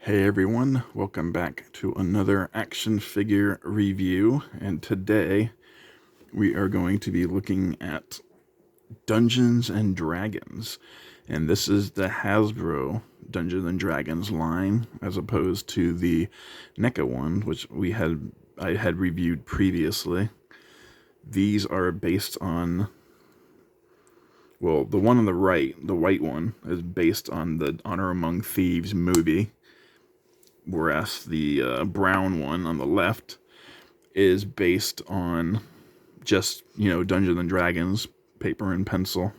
Hey everyone, welcome back to another action figure review, and today we are going to be looking at Dungeons and Dragons, and this is the Hasbro Dungeons and Dragons line as opposed to the NECA one, which I had reviewed previously. These are based on, well, the one on the right, the white one, is based on the Honor Among Thieves movie, whereas the brown one on the left is based on just, Dungeons and Dragons, paper and pencil,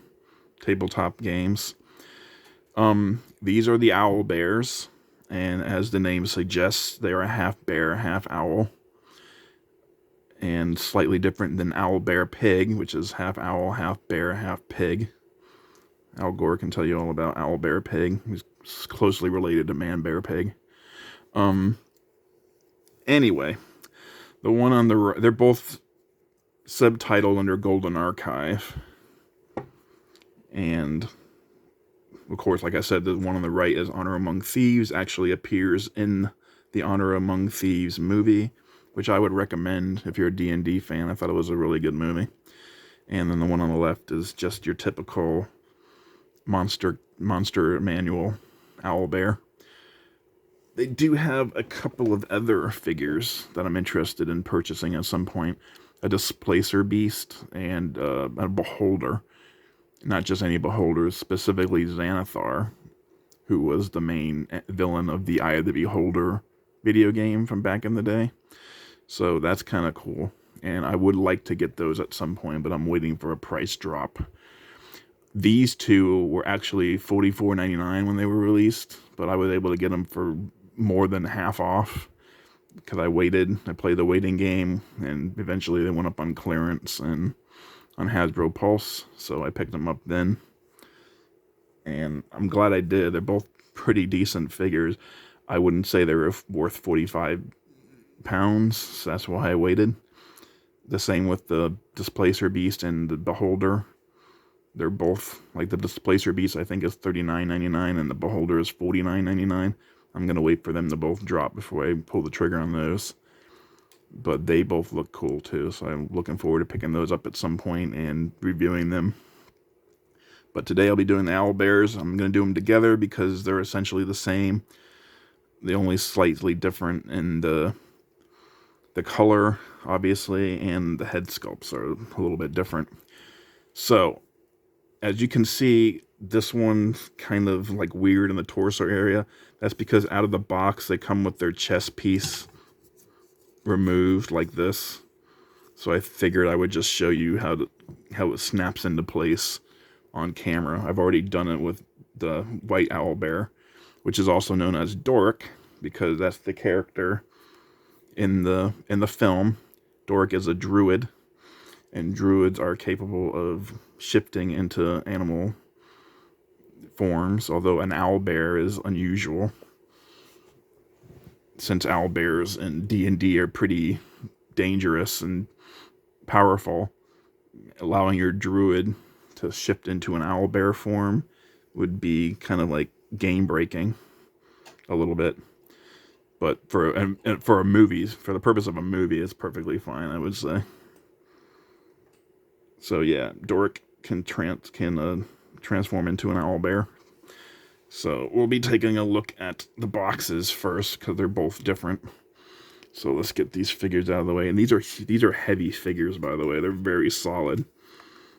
tabletop games. These are the Owlbears, and as the name suggests, they are half bear, half owl, and slightly different than Owlbear Pig, which is half owl, half bear, half pig. Al Gore can tell you all about Owlbear Pig. He's closely related to Man-Bear Pig. Anyway, the one on the right, they're both subtitled under Golden Archive. And, of course, like I said, the one on the right is Honor Among Thieves, actually appears in the Honor Among Thieves movie, which I would recommend if you're a D&D fan. I thought it was a really good movie. And then the one on the left is just your typical monster manual Owlbear. They do have a couple of other figures that I'm interested in purchasing at some point. A Displacer Beast and a Beholder. Not just any Beholders, specifically Xanathar, who was the main villain of the Eye of the Beholder video game from back in the day. So that's kind of cool. And I would like to get those at some point, but I'm waiting for a price drop. These two were actually $44.99 when they were released, but I was able to get them for more than half off because I waited. I played the waiting game, and eventually they went up on clearance and on Hasbro Pulse, so I picked them up then. And I'm glad I did. They're both pretty decent figures. I wouldn't say they were worth 45 pounds, so that's why I waited. The same with the Displacer Beast and the Beholder. They're both, like the Displacer Beast I think is $39.99 and the Beholder is $49.99. I'm going to wait for them to both drop before I pull the trigger on those. But they both look cool too, so I'm looking forward to picking those up at some point and reviewing them. But today I'll be doing the Owlbears. I'm going to do them together because they're essentially the same. They're only slightly different in the color, obviously, and the head sculpts are a little bit different. So, as you can see, this one's kind of like weird in the torso area. That's because out of the box they come with their chest piece removed like this. So I figured I would just show you how it snaps into place on camera. I've already done it with the white Owlbear, which is also known as Doric, because that's the character in the film. Doric is a druid, and druids are capable of shifting into animal forms, although an owlbear is unusual, since owlbears in D&D are pretty dangerous and powerful. Allowing your druid to shift into an owlbear form would be kind of like game breaking a little bit. But for a movie, for the purpose of a movie, it's perfectly fine, I would say. So yeah, Doric can transform into an owlbear. So we'll be taking a look at the boxes first because they're both different. So let's get these figures out of the way. And these are heavy figures, by the way. They're very solid.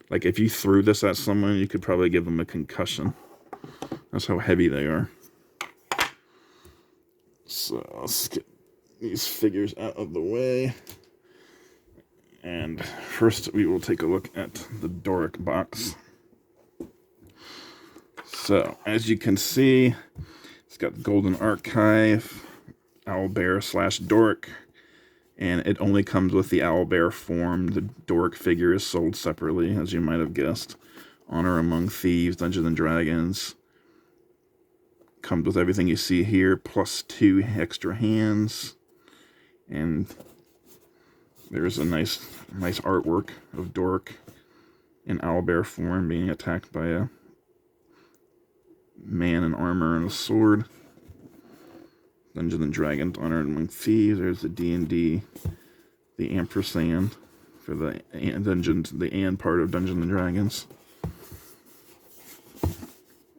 Like if you threw this at someone, you could probably give them a concussion. That's how heavy they are. So let's get these figures out of the way. And first we will take a look at the Doric box. So, as you can see, it's got the Golden Archive, Owlbear / Doric, and it only comes with the Owlbear form. The Doric figure is sold separately, as you might have guessed. Honor Among Thieves, Dungeons and Dragons. Comes with everything you see here, plus 2 extra hands. And there's a nice artwork of Doric in owlbear form being attacked by a man in armor and a sword. Dungeons and Dragons, Honor Among Thieves. There's the D&D, the ampersand for the Dungeons, the and part of Dungeons and Dragons.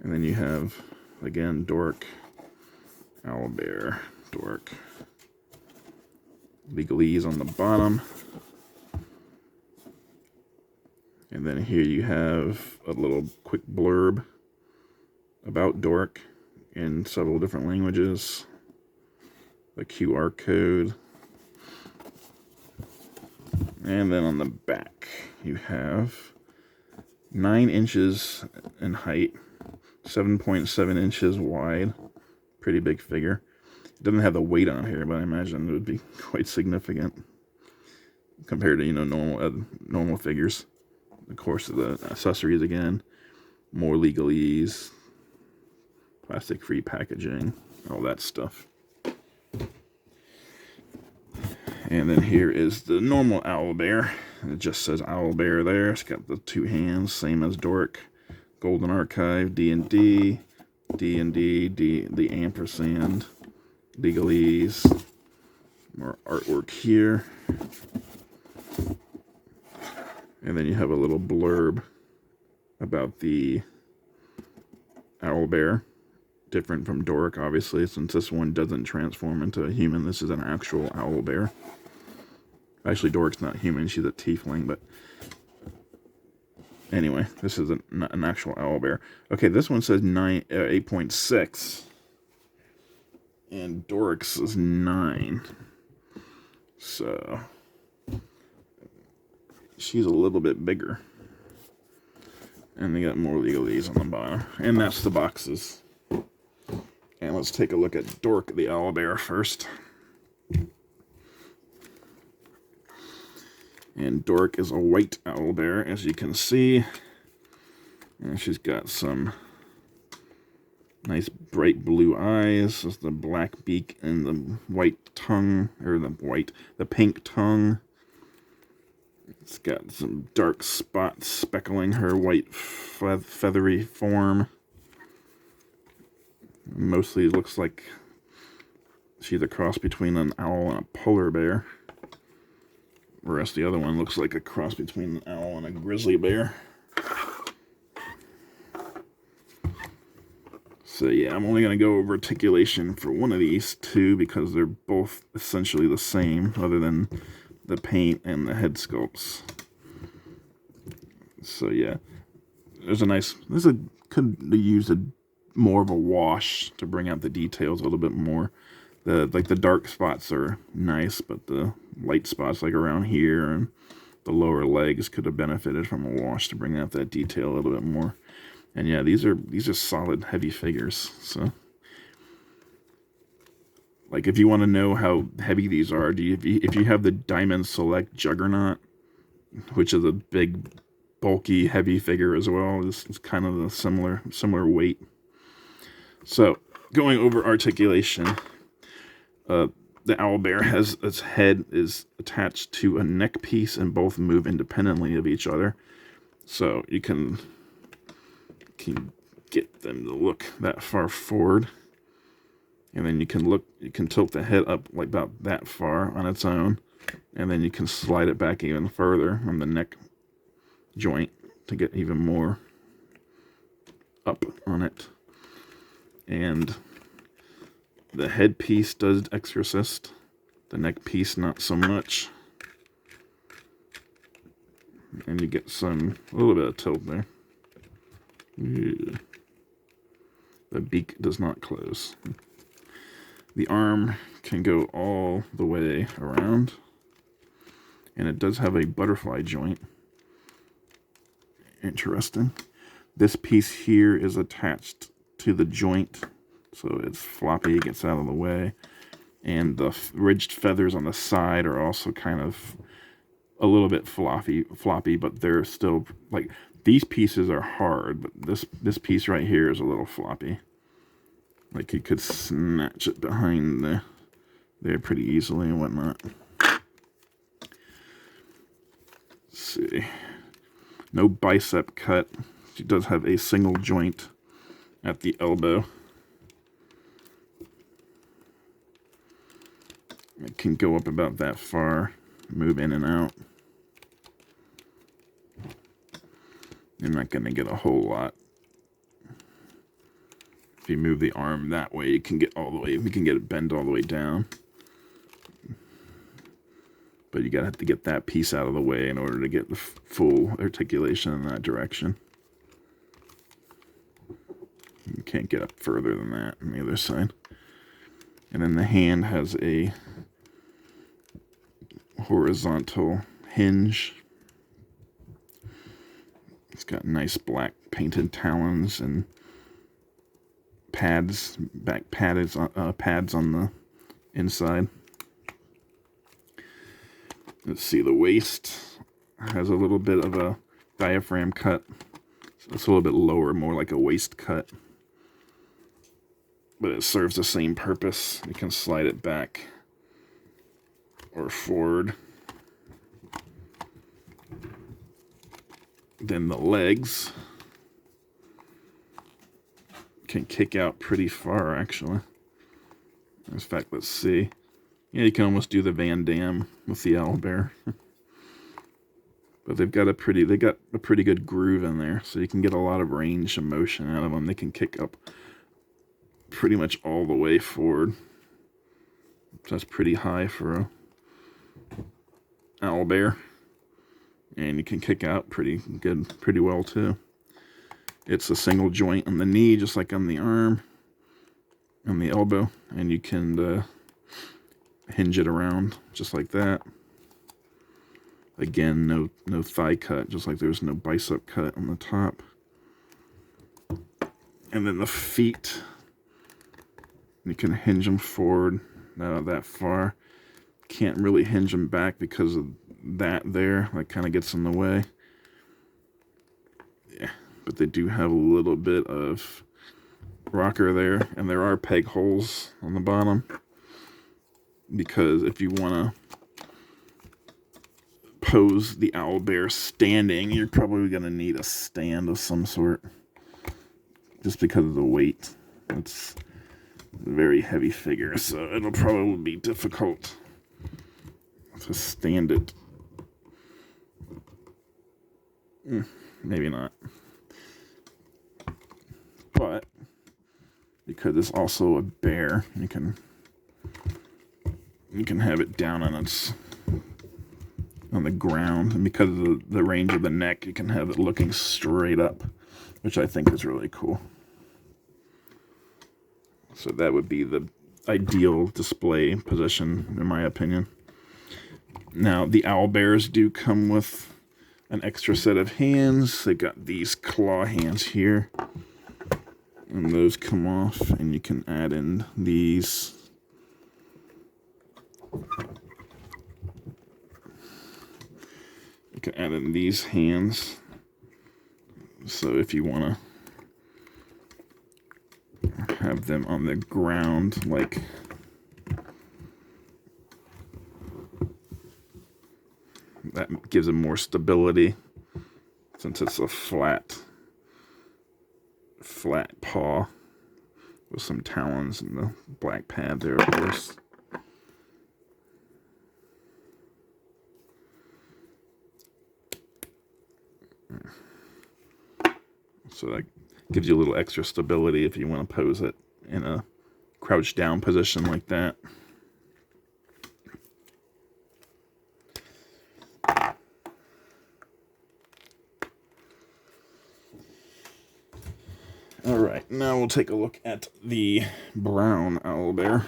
And then you have, again, Doric, Owlbear, Doric. Legalese on the bottom. And then here you have a little quick blurb about Doric in several different languages. The QR code. And then on the back you have 9 inches in height, 7.7 inches wide. Pretty big figure. It doesn't have the weight on here, but I imagine it would be quite significant compared to, normal figures. Of course, the accessories again, more legalese, plastic-free packaging, all that stuff. And then here is the normal Owlbear. It just says Owlbear there. It's got the 2 hands, same as Doric. Golden Archive, D&D, the ampersand, legalese. More artwork here. And then you have a little blurb about the Owlbear. Different from Doric, obviously, since this one doesn't transform into a human. This is an actual Owlbear. Actually, Doric's not human. She's a tiefling, but anyway, this is an actual Owlbear. Okay, this one says 8.6. And Doric's is 9. So she's a little bit bigger. And they got more legalese on the bottom. And that's the boxes. And let's take a look at Doric the Owlbear first. And Doric is a white Owlbear, as you can see. And she's got some nice bright blue eyes. There's the black beak and the white tongue, or the pink tongue. It's got some dark spots speckling her white feathery form. Mostly it looks like she's a cross between an owl and a polar bear. Whereas the other one looks like a cross between an owl and a grizzly bear. So yeah, I'm only going to go over articulation for one of these two because they're both essentially the same, other than the paint and the head sculpts. So yeah, could use more of a wash to bring out the details a little bit more. The dark spots are nice, but the light spots like around here and the lower legs could have benefited from a wash to bring out that detail a little bit more. And yeah, these are solid, heavy figures. So, like, if you want to know how heavy these are, if you have the Diamond Select Juggernaut, which is a big, bulky, heavy figure as well, this is kind of a similar weight. So, going over articulation, the Owlbear has its head is attached to a neck piece, and both move independently of each other. So you can get them to look that far forward, and then you can tilt the head up like about that far on its own, and then you can slide it back even further on the neck joint to get even more up on it. And the head piece does exorcist, the neck piece not so much. And you get a little bit of tilt there. Yeah. The beak does not close. The arm can go all the way around. And it does have a butterfly joint. Interesting. This piece here is attached to the joint, so it's floppy, it gets out of the way. And the ridged feathers on the side are also kind of a little bit floppy, but they're still, like, these pieces are hard, but this piece right here is a little floppy. Like, you could snatch it behind there pretty easily and whatnot. Let's see. No bicep cut. She does have a single joint at the elbow. It can go up about that far, move in and out. You're not going to get a whole lot. If you move the arm that way, you can get all the way, we can get it bent all the way down. But you gotta have to get that piece out of the way in order to get the full articulation in that direction. You can't get up further than that on the other side. And then the hand has a horizontal hinge. It's got nice black painted talons and pads, pads on the inside. Let's see, the waist has a little bit of a diaphragm cut. So it's a little bit lower, more like a waist cut. But it serves the same purpose. You can slide it back or forward. Then the legs can kick out pretty far, actually. In fact, let's see. Yeah, you can almost do the Van Damme with the owlbear. But they got a pretty good groove in there, so you can get a lot of range of motion out of them. They can kick up pretty much all the way forward. So that's pretty high for a owlbear. And you can kick out pretty well too. It's a single joint on the knee, just like on the arm, on the elbow, and you can hinge it around just like that. Again, no thigh cut, just like there's no bicep cut on the top. And then the feet, you can hinge them forward, not that far. Can't really hinge them back because of that kind of gets in the way. Yeah, but they do have a little bit of rocker there, and there are peg holes on the bottom, because if you want to pose the owlbear standing, you're probably going to need a stand of some sort, just because of the weight. It's a very heavy figure, so it'll probably be difficult to stand it. Maybe not. But because it's also a bear, you can have it down on the ground, and because of the range of the neck, you can have it looking straight up, which I think is really cool. So that would be the ideal display position, in my opinion. Now, the owlbears do come with an extra set of hands. They got these claw hands here, and those come off, and you can add in these hands. So if you want to have them on the ground, like that, gives them more stability, since it's a flat paw with some talons and the black pad there, of course. So that gives you a little extra stability if you want to pose it in a crouched down position like that. Alright, now we'll take a look at the brown owlbear.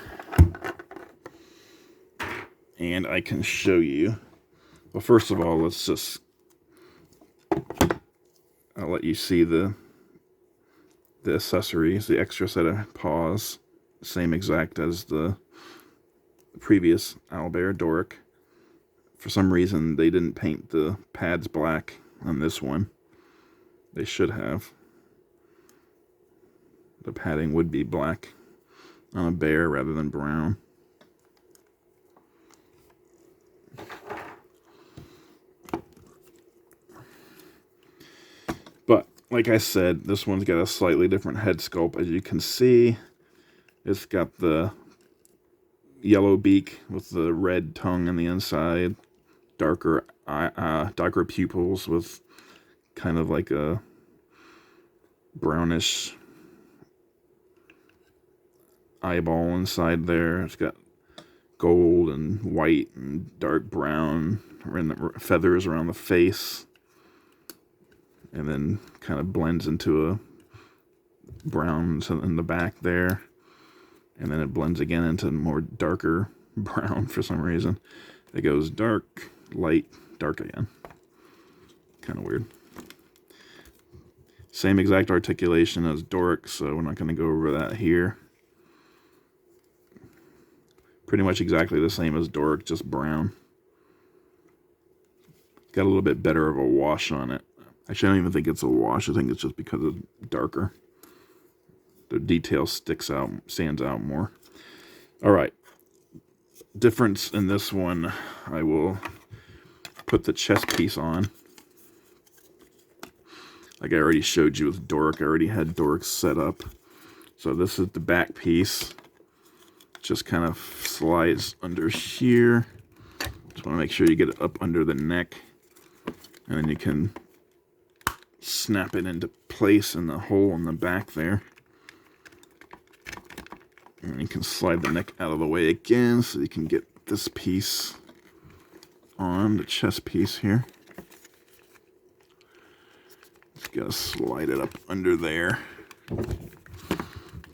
And I can show you. Well, first of all, I'll let you see the accessories, the extra set of paws, same exact as the previous owlbear, Doric. For some reason, they didn't paint the pads black on this one. They should have. The padding would be black on a bear rather than brown. But, like I said, this one's got a slightly different head sculpt. As you can see, it's got the yellow beak with the red tongue on the inside, darker darker pupils with kind of like a brownish eyeball inside there. It's got gold and white and dark brown feathers around the face, and then kind of blends into a brown in the back there, and then it blends again into more darker brown for some reason. It goes dark, light, dark again. Kind of weird. Same exact articulation as Doric, so we're not going to go over that here. Pretty much exactly the same as Doric, just brown. Got a little bit better of a wash on it. Actually, I don't even think it's a wash. I think it's just because it's darker. The detail stands out more. All right. Difference in this one, I will put the chest piece on. Like I already showed you with Doric, I already had Doric set up. So this is the back piece. Just kind of slides under here. Just want to make sure you get it up under the neck. And then you can snap it into place in the hole in the back there. And you can slide the neck out of the way again so you can get this piece on, the chest piece here. Just gotta slide it up under there.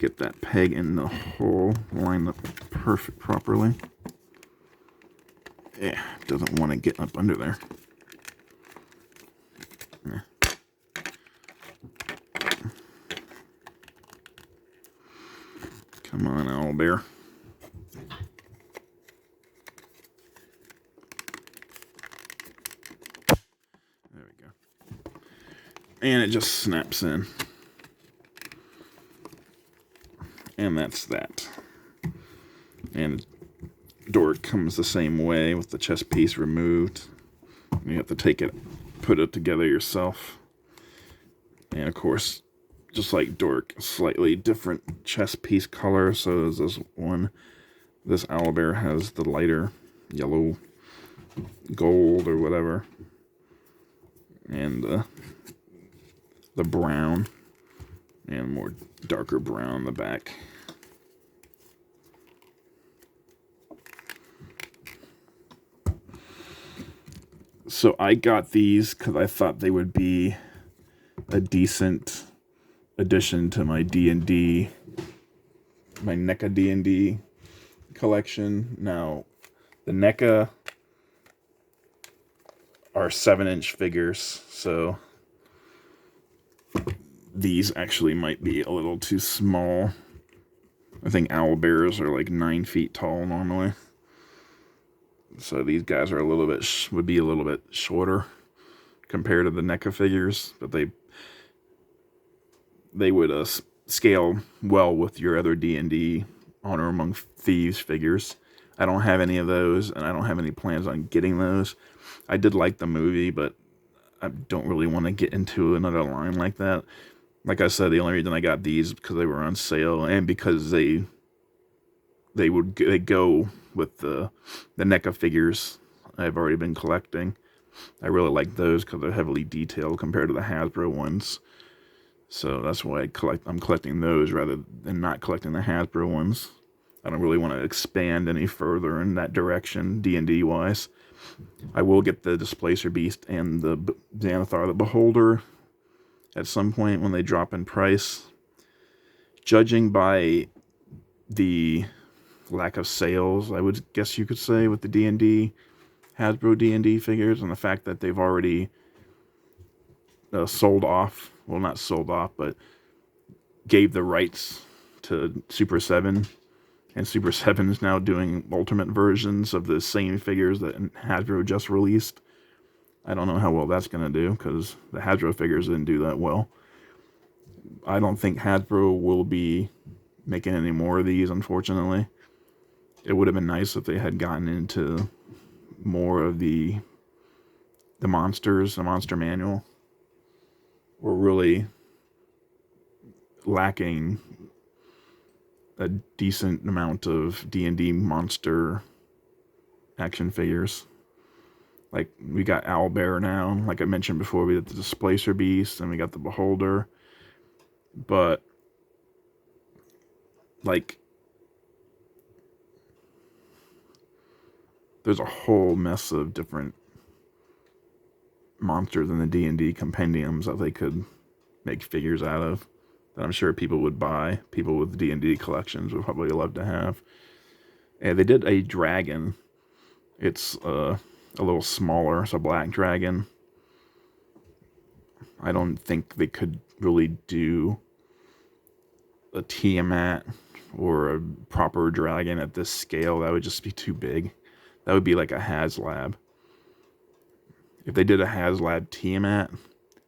Get that peg in the hole lined up properly. Yeah, doesn't want to get up under there. Yeah. Come on, Owlbear. There we go. And it just snaps in. And that's that. And Doric comes the same way with the chest piece removed. You have to take it, put it together yourself. And of course, just like Doric, slightly different chest piece color. So is this one. This Owlbear has the lighter yellow gold or whatever. And the brown. And more darker brown in the back. So I got these because I thought they would be a decent addition to my D&D, my NECA D&D collection. Now, the NECA are 7-inch figures, so these actually might be a little too small. I think Owlbears are like 9 feet tall normally. So these guys are would be a little bit shorter compared to the NECA figures, but they would scale well with your other D&D Honor Among Thieves figures. I don't have any of those, and I don't have any plans on getting those. I did like the movie, but I don't really want to get into another line like that. Like I said, the only reason I got these because they were on sale, and because they go with the NECA figures I've already been collecting. I really like those because they're heavily detailed compared to the Hasbro ones. So that's why I'm collecting those rather than not collecting the Hasbro ones. I don't really want to expand any further in that direction, D&D wise. I will get the Displacer Beast and the Xanathar the Beholder at some point when they drop in price. Judging by the lack of sales, I would guess you could say, with the D&D, Hasbro D&D figures, and the fact that they've already sold off, well, not sold off, but gave the rights to Super 7, and Super 7 is now doing ultimate versions of the same figures that Hasbro just released. I don't know how well that's going to do, because the Hasbro figures didn't do that well. I don't think Hasbro will be making any more of these, unfortunately. It would have been nice if they had gotten into more of the monsters. The monster manual were really lacking a decent amount of D&D monster action figures. Like, we got Owlbear now. Like I mentioned before, we got the Displacer Beast, and we got the Beholder. But, like, there's a whole mess of different monsters in the D&D compendiums that they could make figures out of that I'm sure people would buy. People with D&D collections would probably love to have. And they did a dragon. It's a little smaller. It's a black dragon. I don't think they could really do a Tiamat or a proper dragon at this scale. That would just be too big. That would be like a HasLab. If they did a HasLab Tiamat,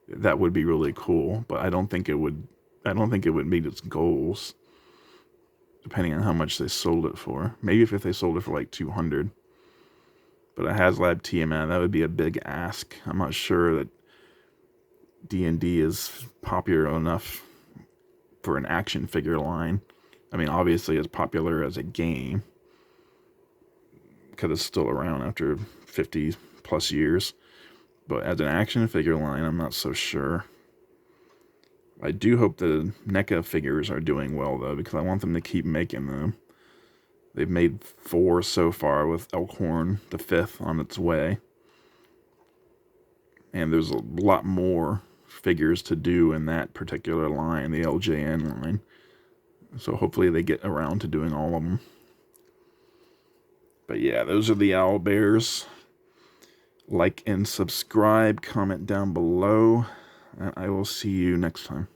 that would be really cool. But I don't think it would meet its goals. Depending on how much they sold it for. Maybe if they sold it for like 200. But a HasLab Tiamat, that would be a big ask. I'm not sure that D&D is popular enough for an action figure line. I mean, obviously it's popular as a game, because it's still around after 50 plus years. But as an action figure line, I'm not so sure. I do hope the NECA figures are doing well, though, because I want them to keep making them. They've made 4 so far, with Elkhorn, the 5th, on its way. And there's a lot more figures to do in that particular line, the LJN line. So hopefully they get around to doing all of them. But yeah, those are the Owlbears. Like and subscribe, comment down below, and I will see you next time.